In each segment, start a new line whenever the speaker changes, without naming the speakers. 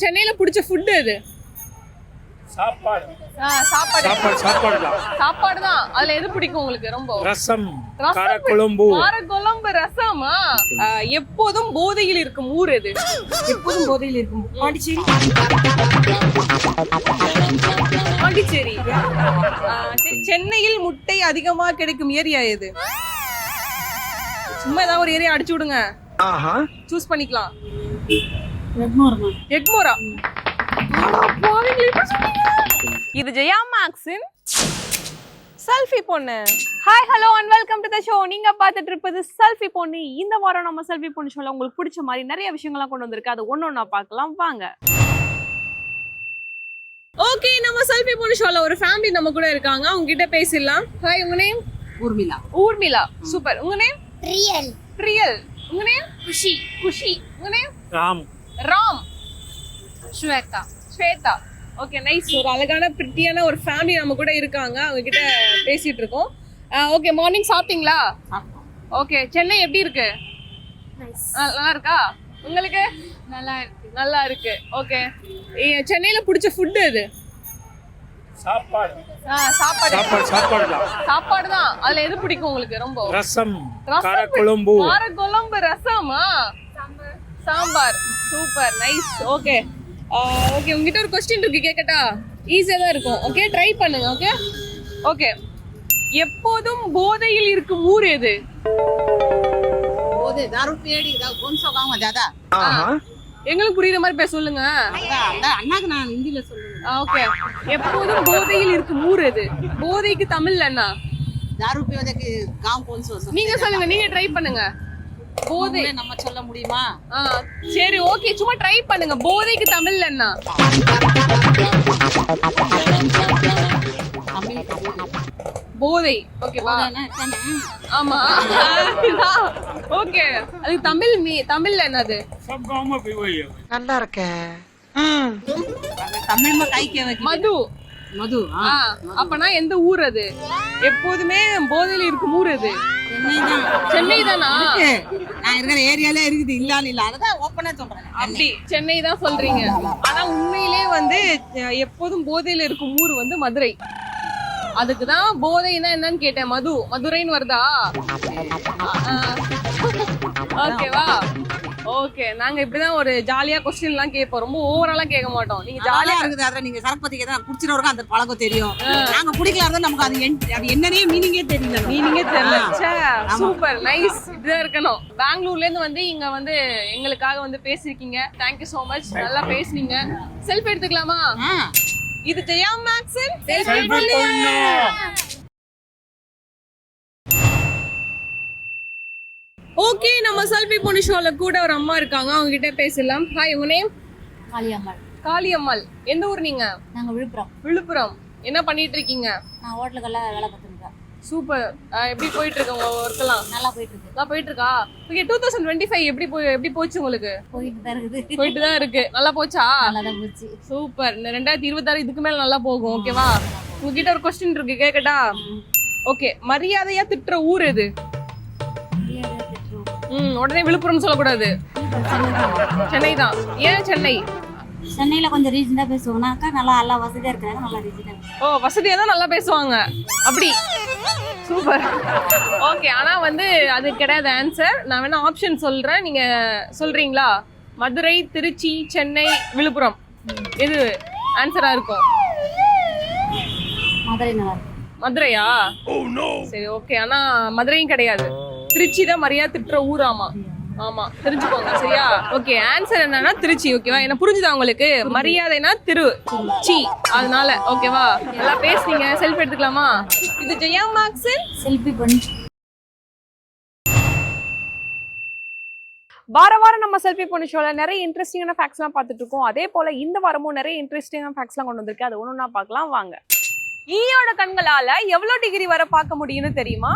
சென்னையில பிடிச்ச ஃபுட் எது?
சாப்பாடு.
சாப்பாடு தான். அதுல எது பிடிக்கும் உங்களுக்கு ரொம்ப?
ரசம், காரக்குழம்பு.
காரக்குழம்பு, ரசமா? எப்போதும் போதையில் இருக்கும் ஊர் எது?
எப்போதும் போதையில் இருக்கும் பாண்டிச்சேரி.
பாண்டிச்சேரி. சரி, சென்னையில் முட்டை அதிகமா கிடைக்கும் ஏரியா எது? சும்மா ஏதாவது ஒரு ஏரியா அடிச்சு விடுங்க. சூஸ் பண்ணிக்கலாம். எக்மோரா. இது ஜெயா மேக்ஸின் செல்ஃபி பொண்ணு. Hi hello and welcome to the show. நீங்க பார்த்துட்டு இருப்பது செல்ஃபி பொண்ணு. இந்த வாரம் நம்ம செல்ஃபி பொண்ணு ஷோல உங்களுக்கு பிடிச்ச மாதிரி நிறைய விஷயங்கள்லாம் கொண்டு வந்திருக்கு. அது ஒன்னொன்னா பார்க்கலாம் வாங்க. ஓகே, நம்ம செல்ஃபி பொண்ணு ஷோல ஒரு ஃபேமிலி நம்ம கூட இருக்காங்க. அவங்க கிட்ட பேசிடலாம். ஹாய், உங்க நேம்?
ஊர்மிளா.
ஊர்மிளா, சூப்பர். உங்க நேம்?
ரியல்.
ரியல். உங்க நேம்?
குஷி.
குஷி. உங்க name?
Ram.
Ram.
Shweta.
Shweta. Okay, nice. ஒரு அழகான பிரிட்டியான ஒரு ஃபேமிலி நம்ம கூட இருக்காங்க. அவங்க கிட்ட பேசிட்டு இருக்கோம். ஓகே, மார்னிங் சாப்பிட்டீங்களா? ஓகே, சென்னை எப்படி இருக்கு? நல்லா இருக்கா? உங்களுக்கு? நல்லா இருக்கு. ஓகே, சென்னையில பிடிச்ச ஃபுட் எது?
சாப்பாடு.
சாப்பாடு தான். அதுல எது பிடிக்கும் உங்களுக்கு ரொம்ப?
ரசம், காரக்குழம்பு.
காரக்குழம்பு, ரசமா? Sambar. Super, nice. Okay okay, உங்ககிட்ட ஒரு क्वेश्चन இருக்கு, கேக்கட்டா? ஈஸியா தான் இருக்கும். ஓகே, ட்ரை பண்ணுங்க. ஓகே ஓகே, எப்போதும் போதையில் இருக்கும் ஊர் எது?
போதை दारू पेड़ी का कौन सा गांव है ज्यादा?
எங்களுக்கு புரியுற மாதிரி பேச சொல்லுங்க.
அண்ணாக்கு நான் ஹிந்தில சொல்லுவேன்.
ஓகே, எப்போதும் போதையில் இருக்கும் ஊர் எது? போதைக்கு தமிழ்ல என்ன?
दारू पीने के गांव कौन सा?
நீங்க சொல்லுங்க, நீங்க ட்ரை பண்ணுங்க. போதை
நம்ம சொல்ல முடியுமா?
சரி, ஓகே, சும்மா ட்ரை பண்ணுங்க. போதைக்கு தமிழ்ல என்ன? போதை. ஓகேவா? ஆமா. ஓகே, அது தமிழ்ல என்னது?
सब गांव में भी वही है.
நல்லா இருக்க. தமிழ் में கை கேவ
மது.
மது.
அப்பனா எந்த ஊர் அது? எப்போதுமே போதையில இருக்கும் ஊர் அது? சென்னை தானா?
நான் இருக்கிற ஏரியால இருக்குது, இல்லன்னு இல்ல, அதான் ஓப்பனா சொல்றேன்.
அப்படி சென்னை தான் சொல்றீங்க. ஆனா உண்மையிலே வந்து எப்போதும் போதையில இருக்கும் ஊர் வந்து மதுரை. அதுக்குதான் போதைன்னா என்னன்னு கேட்டேன். மதுரைன்னு வருதா? ஓகேவா? ஓகே, நாங்க இப்படிதான் ஒரு ஜாலியா क्वेश्चन எல்லாம் கேட்போம். ரொம்ப ஓவராலாம் கேட்க மாட்டோம். நீங்க ஜாலியா
இருக்குது. அத நீங்க சரப்பதிக்கு தான் குடிச்சிரவங்க அந்த பழக்கம் தெரியும். நாங்க குடிக்கலாம்னா நமக்கு அது என்னன்னே மீனிங்கே தெரியல.
Super, nice. இப்படிதான் இருக்கணும். பெங்களூர்ல இருந்து வந்து இங்க வந்து எங்களுக்காக வந்து பேசிருக்கீங்க. Thank you so much. நல்லா பேசுனீங்க. செல்ஃபி எடுத்துக்கலாமா? இது ஜெயா மேக்ஸின் செல்ஃபி பொண்ணு. ஓகே, நம்ம செல்ஃபி பொண்ணு ஷோல கூட ஒரு அம்மா இருக்காங்க. அவங்க கிட்ட பேசலாம். ஹாய், உங்க நேம்?
காளியம்மாள்.
காளியம்மாள். எந்த ஊர் நீங்க?
நாங்க விழுப்புரம்.
விழுப்புரம். என்ன பண்ணிட்டு இருக்கீங்க?
நான் ஹோட்டலுக்கெல்லாம் வேலை பார்த்துருக்கேன்.
சூப்பர். எப்படி போயிட்டு இருக்கு உங்க ஒர்க்கெல்லாம்?
நல்லா போயிட்டு இருக்கு.
நல்லா போயிட்டு இருக்கா? ஓகே, 2025 எப்படி போச்சு உங்களுக்கு? போயிட்டு தான் இருக்கு. நல்லா போச்சா?
நல்லா தான் போச்சு.
சூப்பர். 2026 இதுக்கு மேல நல்லா போகும். ஓகேவா? உங்ககிட்ட ஒரு क्वेश्चन இருக்கு, கேக்கட்டா? ஓகே, மரியாதையா திட்டுற ஊர் எது? உடனே விழுப்புரம் சொல்லக்கூடாது. சென்னை தான். ஏன் சென்னை?
சென்னையில கொஞ்சம் ரீசனா பேசுவோம்னாக்கா நல்லா வசதியா இருக்காங்க. நல்லா ரீசனா.
ஓ, வசதியா தான் நல்லா பேசுவாங்க. அப்படி சூப்பர். ஓகே, ஆனா வந்து அது கிடையாது ஆன்சர். நான் வேணா ஆப்ஷன் சொல்றேன், நீங்க சொல்றீங்களா? மதுரை, திருச்சி, சென்னை, விழுப்புரம், எது ஆன்சரா இருக்கும்?
மதுரை. நல்லா
மதுரையா? சரி, ஓகே, ஆனா மதுரையும் கிடையாது. திருச்சி தான் மரியாதை திட்டுற ஊராமா. ஆமா, தெரிஞ்சுக்கோங்க. சரியா? ஓகே, ஆன்சர் என்னன்னா திருச்சி. ஓகேவா? என்ன புரிஞ்சுதா உங்களுக்கு? மரியாதைனா திருச்சி, அதனால. ஓகேவா? நல்லா பேசுனீங்க. செல்ஃபி எடுத்துக்கலாமா? இது ஜெயா மேக்ஸின்
செல்ஃபி பண்ணி.
வாரம் நம்ம செல்ஃபி பொண்ணு ஷோல நிறைய இன்ட்ரெஸ்டிங்கான ஃபேக்ட்ஸ்லாம் பார்த்துட்டு இருக்கோம். அதே போல இந்த வாரமும் நிறைய இன்ட்ரெஸ்டிங்கான ஃபேக்ட்ஸ்லாம் கொண்டு வந்திருக்கு. அது ஒன்னொன்னா பார்க்கலாம் வாங்க. ஈயோட கண்களால எவ்வளவு டிகிரி வரை பார்க்க முடியும்னு தெரியுமா?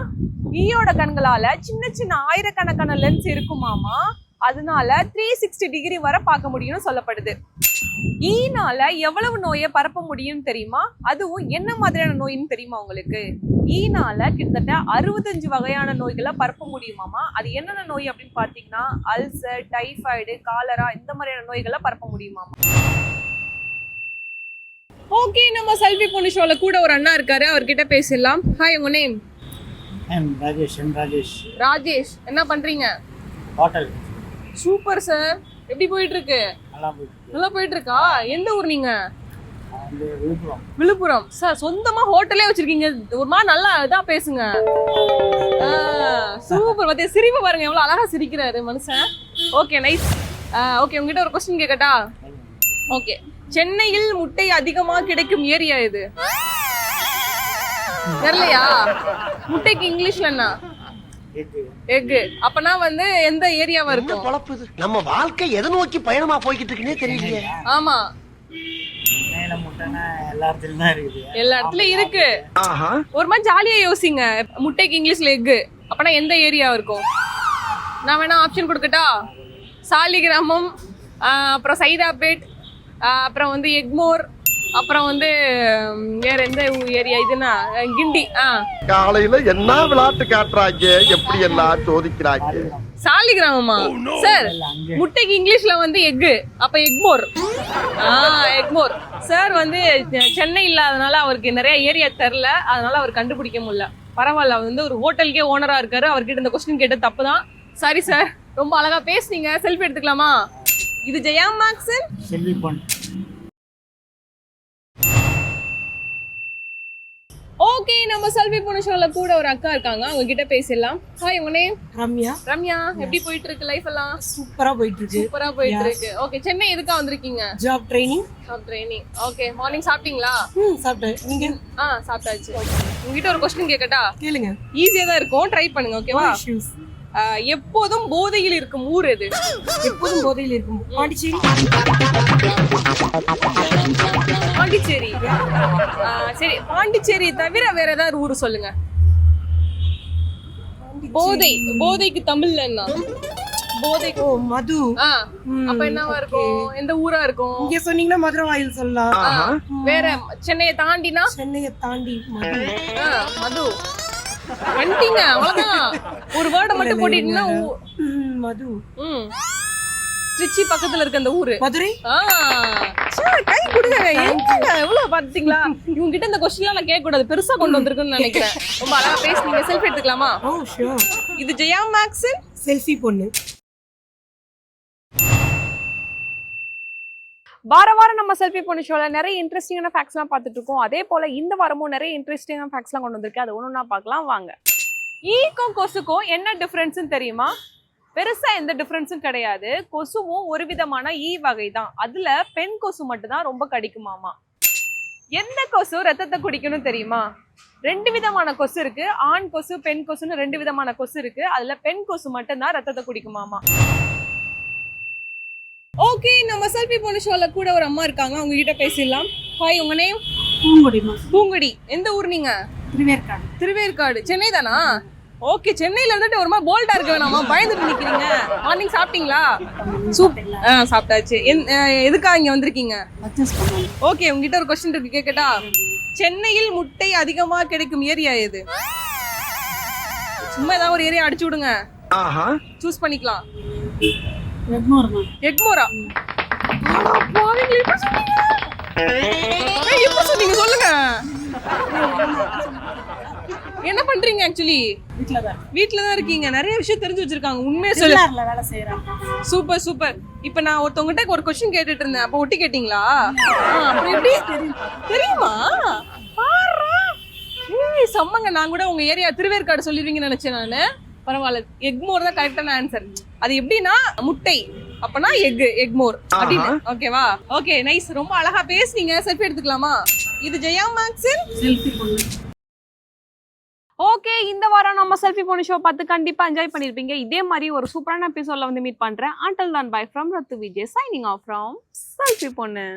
ஈயோட கண்களால சின்ன ஆயிரக்கணக்கான லென்ஸ் இருக்குமாமா. அதனால 360 டிகிரி வரை பார்க்க முடியும்னு சொல்லப்படுது. ஈனால எவ்வளவு நோயை பரப்ப முடியும்னு தெரியுமா? அதுவும் என்ன மாதிரியான நோயின்னு தெரியுமா உங்களுக்கு? ஈனால கிட்டத்தட்ட 65 வகையான நோய்களை பரப்ப முடியுமாமா. அது என்னென்ன நோய் அப்படின்னு பாத்தீங்கன்னா அல்சர், டைஃபாய்டு, காலரா இந்த மாதிரியான நோய்களை பரப்ப முடியுமாமா. ஓகே, நம்ம செல்வி பொண்ணு ஷோல கூட ஒரு அண்ணா இருக்காரு, அவர்கிட்ட பேசிடலாம். ஹாய், உங்க நேம்?
ராஜேஷ்.
ராஜேஷ். என்ன பண்றீங்க?
ஹோட்டல்.
Super sir. எப்படி போயிட்டு இருக்கு? நல்லா போயிட்டு இருக்கா? எந்த ஊர் நீங்க? விழுப்புரம். சார் சொந்தமா ஹோட்டலே வச்சிருக்கீங்க. ஒரு மாதிரி நல்லா இதா பேசுங்க. சூப்பர். மத்திய சிரிப்பு பாருங்க, எவ்வளவு அழகா சிரிக்கிறாரு மனுஷன். Okay, nice. ஓகே, உங்ககிட்ட ஒரு கொஸ்டின் கேட்கட்டா? ஓகே, சென்னையில் முட்டை அதிகமா கிடைக்கும் ஏரியா இது? தெரியலையா? முட்டைக்கு இங்கிலீஷ்ல என்ன? எக். அப்பனா வந்து எந்த ஏரியாவா இருக்கும்?
நம்ம வாழ்க்கை எதை நோக்கி பயணமா போய்கிட்டு இருக்குன்னே தெரியலையே.
ஆமா, எல்லா இடத்துலயும் இருக்கு. ஒரு மாதிரி ஜாலியா யோசிங்க. முட்டைக்கு இங்கிலீஷ்ல எக், அப்பனா எந்த ஏரியா இருக்கும்? நான் வேணா ஆப்ஷன் கொடுக்கட்டா? சாலிகிராமம், அப்புறம் சைதாப்பேட், அப்புறம் வந்து எக்மோர், அப்புறம் வந்து வேற எந்த ஏரியா இதுனா கிண்டி.
காலையில என்ன விளையாட்டு காட்டுறாங்க, எப்படி எல்லாம் சோதிக்கிறாங்க.
சாலிகிராமமா? சார் முட்டைக்கு இங்கிலீஷ்ல வந்து எக், அப்ப எக்மோர். எக்மோர். சார் வந்து சென்னை இல்லாதனால அவருக்கு நிறைய ஏரியா தெரியல, அதனால அவர் கண்டுபிடிக்க முடியல. பரவாயில்ல, அவர் வந்து ஒரு ஹோட்டலுக்கே ஓனரா இருக்காரு. அவர்கிட்ட இந்த கொஸ்டின் கேட்ட தப்பு தான். சாரி சார், ரொம்ப அழகா பேசுனீங்க. செல்ஃபி எடுத்துக்கலாமா? இது ஜெயா மேக்ஸன்.
செல்வி பொண்ணு.
ஓகே, நம்ம செல்வி பொண்ணு ஷோல கூட ஒரு அக்கா இருக்காங்க, அவங்க கிட்ட பேசிடலாம். ஹாய், உங்க நேம்?
ரம்யா.
ரம்யா, எப்படி போயிட்டு இருக்கு லைஃப் எல்லாம்?
சூப்பரா போயிட்டு இருக்கு.
சூப்பரா போயிட்டு இருக்கு. ஓகே, சென்னை எதுக்கா வந்திருக்கீங்க?
Job training.
Job training. Okay, morning சாப்பிட்டீங்களா?
சாப்பிட்டேன். நீங்க?
சாப்பிட்டாச்சு. உங்ககிட்ட ஒரு கொஸ்டின் கேட்கட்டா?
கேளுங்க.
ஈஸியா தான் இருக்கும், ட்ரை பண்ணுங்க. ஓகேவா? எப்போதும் போதையில் இருக்கும் ஊர் எது?
எப்போதும் போதையில் இருக்கும். பாண்டிச்சேரி.
பாண்டிச்சேரி. சரி, பாண்டிச்சேரி தவிர வேற ஏதாவது ஊர் சொல்லுங்க. போதை. போதைக்கு தமிழ்ல என்ன? போதை.
ஓ, மது.
அப்ப என்னவா இருக்கும்? எந்த ஊரா இருக்கும்?
இங்க சொன்னீங்கன்னா மதுரை வாயில் சொல்லலாம்.
வேற சென்னையை தாண்டினா?
சென்னையை தாண்டி மது.
மது. வந்துட்டீங்க, அவ்வளவுதான். ஒரு வேர்டை மட்டும் போட்டீங்கன்னா
மது.
திருச்சி பக்கத்துல இருக்க அந்த ஊரு
மதுரை.
கை கொடுங்க. எவ்வளவு பாத்தீங்களா? இவங்க கிட்ட இந்த கொஸ்டின் நான் கேட்க கூடாது, பெருசா கொண்டு வந்திருக்குன்னு நினைக்கிறேன். ரொம்ப அழகா பேசுனீங்க. செல்ஃபி எடுத்துக்கலாமா?
ஓ ஷூர்.
இது ஜெயா மேக்ஸன்.
செல்ஃபி பொண்ணு.
வாரம் நம்ம செல்ஃபி பொண்ணு ஷோல நிறைய இன்ட்ரெஸ்டிங்கான ஃபேக்ட்ஸ்லாம் பார்த்துட்டு இருக்கோம். அதே போல இந்த வாரமும் நிறைய இன்ட்ரெஸ்டிங்கான ஃபேக்ட்ஸ்லாம் கொண்டு வந்திருக்கு. அது ஒன்னொன்னா பார்க்கலாம் வாங்க. ஈக்கும் கொசுக்கும் என்ன டிஃபரன்ஸ்னு தெரியுமா? பெருசா எந்த டிஃபரன்ஸும் கிடையாது. கொசுவும் ஒரு விதமான ஈ வகை தான். அதுல பெண் கொசு மட்டும் தான் ரொம்ப கடிக்குமாமா. எந்த கொசு ரத்தத்தை குடிக்கணும் தெரியுமா? 2 விதமான கொசு இருக்கு. ஆண் கொசு, பெண் கொசுன்னு 2 விதமான கொசு இருக்கு. அதுல பெண் கொசு மட்டும் தான் ரத்தத்தை குடிக்குமாமா. ஓகே, நம்ம செல்ஃபி பொண்ணு ஷோல கூட ஒரு அம்மா இருக்காங்க, அவங்க கிட்ட பேசிடலாம். ஹாய், உங்க நேம்?
பூங்குடி.
பூங்குடி. எந்த ஊர் நீங்க?
திருவேற்காடு.
திருவேற்காடு. சென்னை தானா? ஓகே, சென்னையில இருந்துட்டு ஒரு மாதிரி போல்டா இருக்க வேணாமா? பயந்துட்டு நிக்கிறீங்க. மார்னிங் சாப்பிட்டீங்களா? சாப்பிட்டாச்சு. எதுக்காக இங்க வந்திருக்கீங்க? ஓகே, உங்ககிட்ட ஒரு கொஸ்டின் இருக்கு, கேட்கட்டா? சென்னையில் முட்டை அதிகமா கிடைக்கும் ஏரியா எது? சும்மா ஏதாவது ஒரு ஏரியா அடிச்சு விடுங்க, சூஸ் பண்ணிக்கலாம். எக்மோரா? எப்ப சொன்னீங்க சொல்லுங்க. என்ன பண்றீங்க? ஆக்சுவலி வீட்ல தான் இருக்கீங்க. நிறைய விஷயம் தெரிஞ்சு வச்சிருக்காங்க. உண்மையா சொல்ல
வேலை செய்யறேன்.
Super super. இப்ப நான் ஒருத்தவங்ககிட்ட ஒரு கொஸ்டின் கேட்டுட்டு இருந்தேன், அப்ப ஒட்டி கேட்டீங்களா? அப்புறம் எப்படி தெரியுமா? செம்மங்க. நான் கூட உங்க ஏரியா திருவேற்காடு சொல்லிருவீங்கன்னு நினைச்சேன் நானு. பரவாயில்ல, எக்மோர் தான் கரெக்டான ஆன்சர். அது எப்படின்னா முட்டை, அப்பனா எக்மோர் அப்படின்னு. ஓகேவா? Okay, nice. ரொம்ப அழகா பேசுனீங்க. செல்ஃபி எடுத்துக்கலாமா? இது ஜெயா மேக்ஸன். செல்ஃபி பொண்ணு. ஓகே, இந்த வாரம் நம்ம செல்ஃபி பொண்ணு ஷோ பார்த்து கண்டிப்பா என்ஜாய் பண்ணிருப்பீங்க. இதே மாதிரி ஒரு சூப்பரான எபிசோட்ல வந்து மீட் பண்றேன். until then bye from ரத்து Vijay, signing off from selfie பொண்ணு.